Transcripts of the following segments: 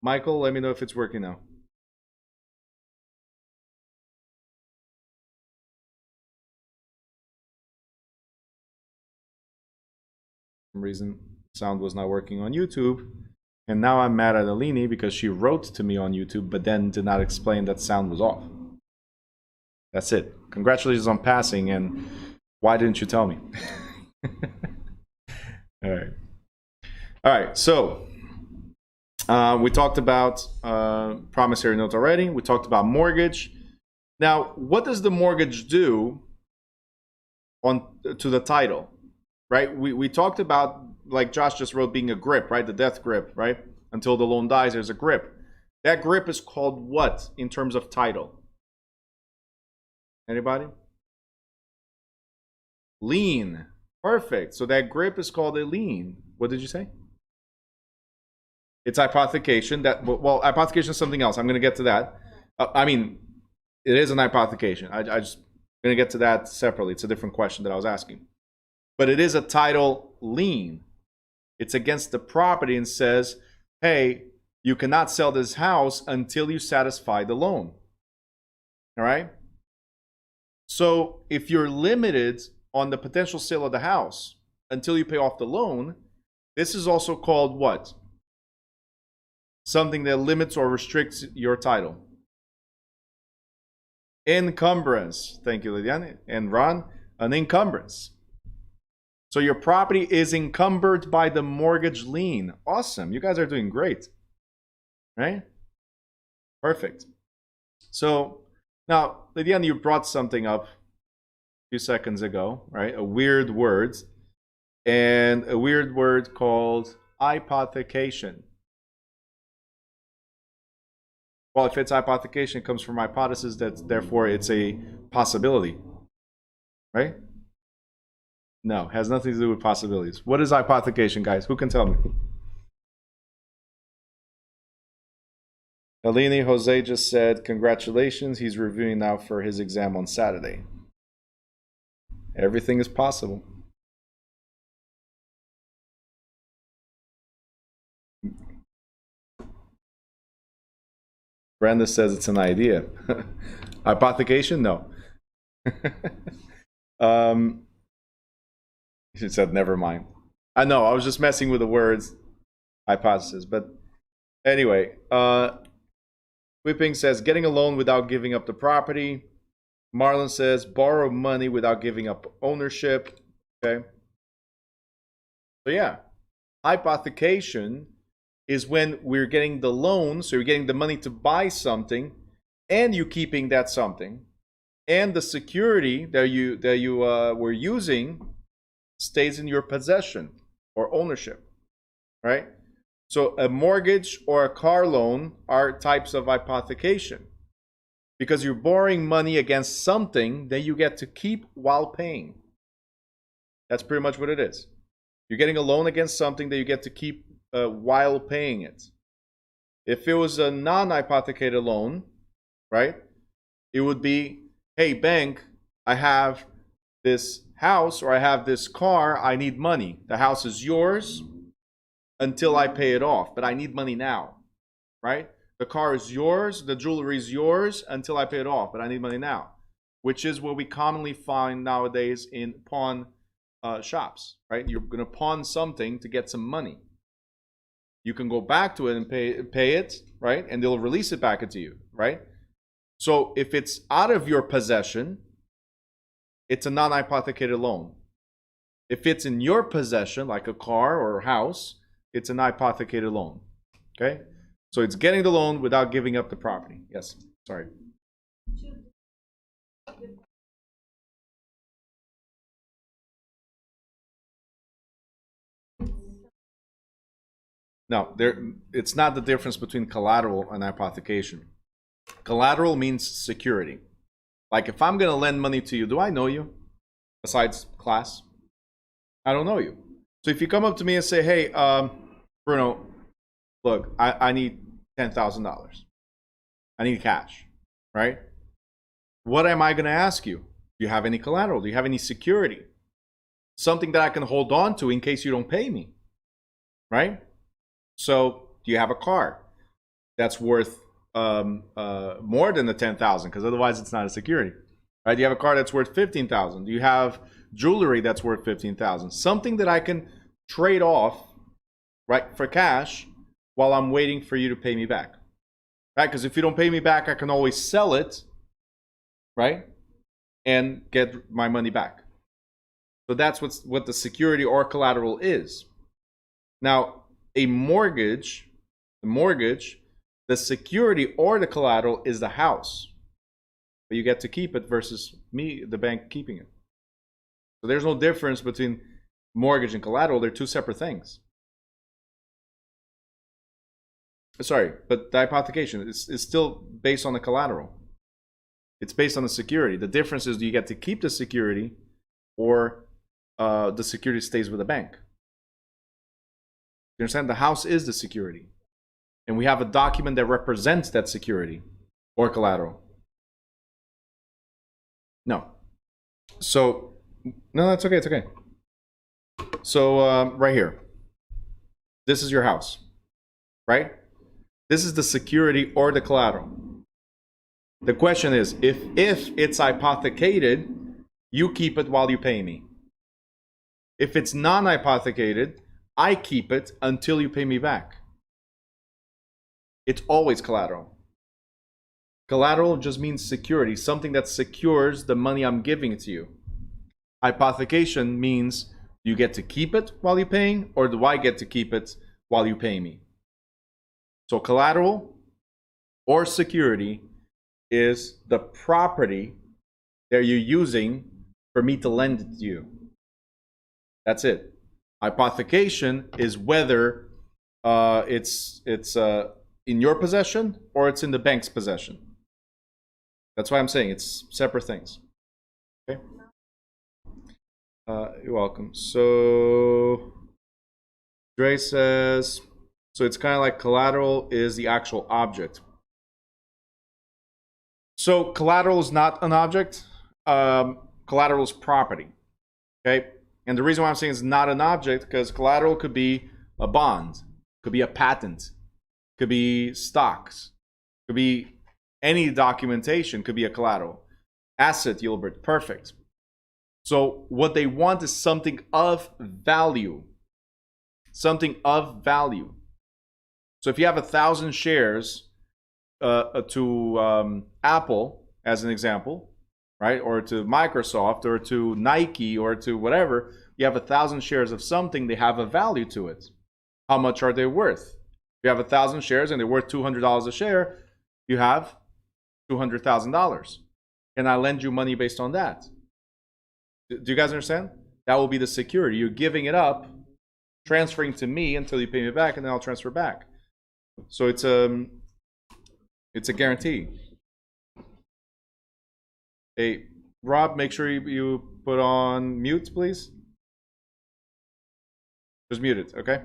Michael, let me know if it's working now. For some reason, sound was not working on YouTube. And now I'm mad at Alini because she wrote to me on YouTube, but then did not explain that sound was off. That's it. Congratulations on passing, and why didn't you tell me? All right. All right, so we talked about promissory note already. We talked about mortgage. Now, what does the mortgage do to the title, right? We talked about, like Josh just wrote, being a grip, right? The death grip, right? Until the loan dies, there's a grip. That grip is called what in terms of title? Anybody? Lien. Perfect. So that grip is called a lien. What did you say? It's hypothecation. Well, hypothecation is something else. I'm going to get to that. I mean, it is an hypothecation. I just going to get to that separately. It's a different question that I was asking. But it is a title lien. It's against the property and says, hey, you cannot sell this house until you satisfy the loan. All right? So if you're limited on the potential sale of the house until you pay off the loan, this is also called what? Something that limits or restricts your title. Encumbrance. Thank you, Lydiane. And Ron, an encumbrance. So your property is encumbered by the mortgage lien. Awesome. You guys are doing great. Right? Perfect. So now, Lydiane, you brought something up a few seconds ago, right? A weird word. And a weird word called hypothecation. Well, if it's hypothecation, it comes from hypothesis, that therefore it's a possibility, right? No, has nothing to do with possibilities. What is hypothecation, guys? Who can tell me? Alini Jose just said, congratulations, he's reviewing now for his exam on Saturday. Everything is possible. Brenda says it's an idea. Hypothecation? No. She said, never mind. I know, I was just messing with the words hypothesis. But anyway, Whipping says, getting a loan without giving up the property. Marlon says, borrow money without giving up ownership. Okay. So yeah, hypothecation is when we're getting the loan, so you're getting the money to buy something, and you keeping that something, and the security that you were using stays in your possession or ownership, right? So a mortgage or a car loan are types of hypothecation because you're borrowing money against something that you get to keep while paying. That's pretty much what it is. You're getting a loan against something that you get to keep while paying it. If it was a non-hypothecated loan, right, it would be, hey, bank, I have this house or I have this car, I need money. The house is yours until I pay it off, but I need money now, right? The car is yours, the jewelry is yours until I pay it off, but I need money now, which is what we commonly find nowadays in pawn shops, right? You're going to pawn something to get some money. You can go back to it and pay it, right? And they'll release it back to you, right? So if it's out of your possession, it's a non-hypothecated loan. If it's in your possession, like a car or a house, it's an hypothecated loan, okay? So it's getting the loan without giving up the property. Yes, sorry. No, it's not the difference between collateral and hypothecation. Collateral means security. Like if I'm going to lend money to you, do I know you? Besides class? I don't know you. So if you come up to me and say, hey, Bruno, look, I need $10,000. I need cash, right? What am I going to ask you? Do you have any collateral? Do you have any security? Something that I can hold on to in case you don't pay me, right? So do you have a car? that's worth more than the 10,000, because otherwise it's not a security, right? You have a car that's worth 15,000. You have jewelry that's worth 15,000. Something that I can trade off, right, for cash while I'm waiting for you to pay me back, right? Because if you don't pay me back, I can always sell it, right, and get my money back. So that's what the security or collateral is. Now, a mortgage, the security or the collateral is the house, but you get to keep it versus me, the bank, keeping it. So there's no difference between mortgage and collateral. They're two separate things. Sorry, but the hypothecation is still based on the collateral. It's based on the security. The difference is, do you get to keep the security, or the security stays with the bank? You understand? The house is the security. And we have a document that represents that security or collateral. No. So, no, that's okay. It's okay. So, right here. This is your house, right? This is the security or the collateral. The question is, if it's hypothecated, you keep it while you pay me. If it's non-hypothecated, I keep it until you pay me back. It's always collateral. Collateral just means security, something that secures the money I'm giving to you. Hypothecation means you get to keep it while you're paying, or do I get to keep it while you pay me? So collateral or security is the property that you're using for me to lend it to you. That's it. Hypothecation is whether it's in your possession or it's in the bank's possession. That's why I'm saying it's separate things. Okay. You're welcome. So Dre says, so it's kind of like collateral is the actual object. So collateral is not an object. Collateral is property. Okay. And the reason why I'm saying it's not an object, because collateral could be a bond, could be a patent, could be stocks, could be any documentation, could be a collateral. Asset, Gilbert, perfect. So what they want is something of value. Something of value. So if you have 1,000 shares to Apple, as an example, right, or to Microsoft, or to Nike, or to whatever, you have 1,000 shares of something, they have a value to it. How much are they worth? If you have 1,000 shares and they're worth $200 a share, you have $200,000. And I lend you money based on that. Do you guys understand? That will be the security. You're giving it up, transferring to me until you pay me back, and then I'll transfer back. So it's a guarantee. Hey, Rob, make sure you put on mute, please. Just mute it, okay?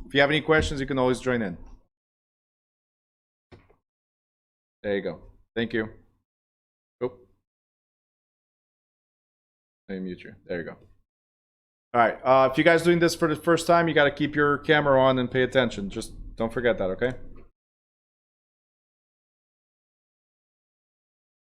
If you have any questions, you can always join in. There you go. Thank you. Oh. Let me mute you. There you go. All right. If you guys are doing this for the first time, you got to keep your camera on and pay attention. Just don't forget that, okay?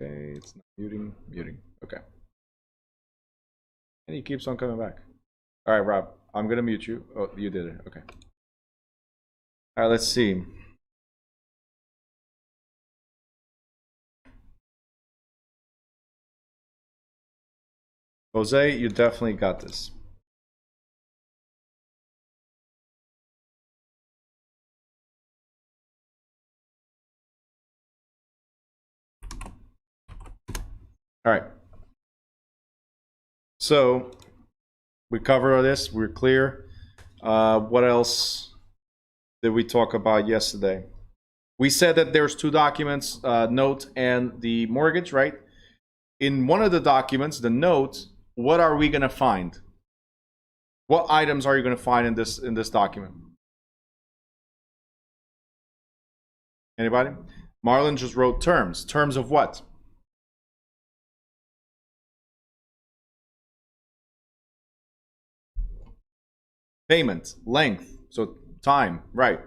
Okay, it's not muting. Muting. Okay. And he keeps on coming back. All right, Rob. I'm going to mute you. Oh, you did it. Okay. All right, let's see. Jose, you definitely got this. All right. So we cover this. We're clear. What else did we talk about yesterday? We said that there's two documents, note and the mortgage, right? In one of the documents, the note, what are we going to find? What items are you going to find in this document? Anybody? Marlon just wrote terms. Terms of what? Payment, length, so time, right.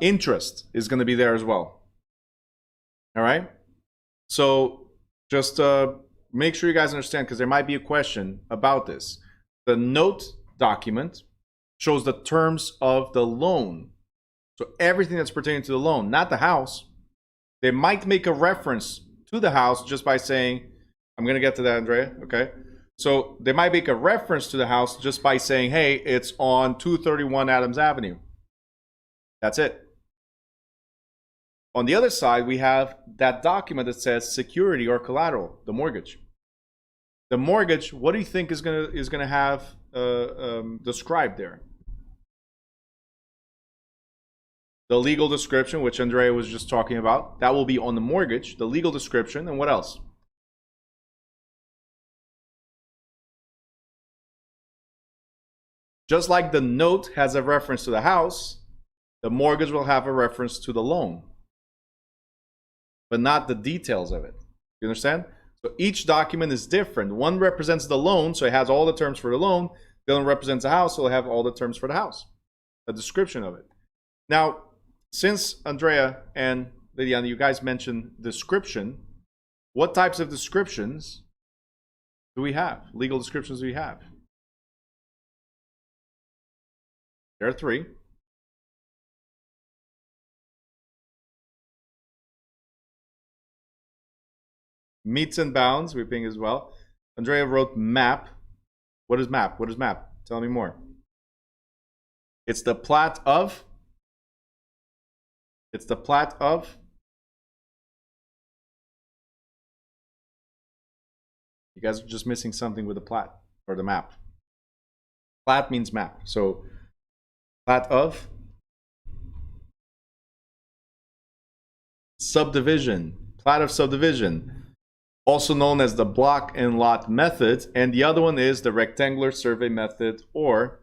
interest is going to be there as well. All right. So just make sure you guys understand, because there might be a question about this. The note document shows the terms of the loan. So everything that's pertaining to the loan, not the house. They might make a reference to the house just by saying, I'm going to get to that, Andrea, okay? So they might make a reference to the house just by saying, hey, it's on 231 Adams Avenue. That's it. On the other side, we have that document that says security or collateral, the mortgage. The mortgage, what do you think is gonna have described there? The legal description, which Andrea was just talking about, that will be on the mortgage, the legal description, and what else? Just like the note has a reference to the house, the mortgage will have a reference to the loan, but not the details of it. You understand? So each document is different. One represents the loan, so it has all the terms for the loan. The other one represents the house, so it'll have all the terms for the house, a description of it. Now, since Andrea and Liliana, you guys mentioned description, what types of descriptions do we have? Legal descriptions do we have? There are three. Meets and bounds, we ping as well. Andrea wrote map. What is map? What is map? Tell me more. It's the plat of. It's the plat of. You guys are just missing something with the plat or the map. Plat means map. So plat of subdivision. Plat of subdivision. Also known as the block and lot method, and the other one is the rectangular survey method or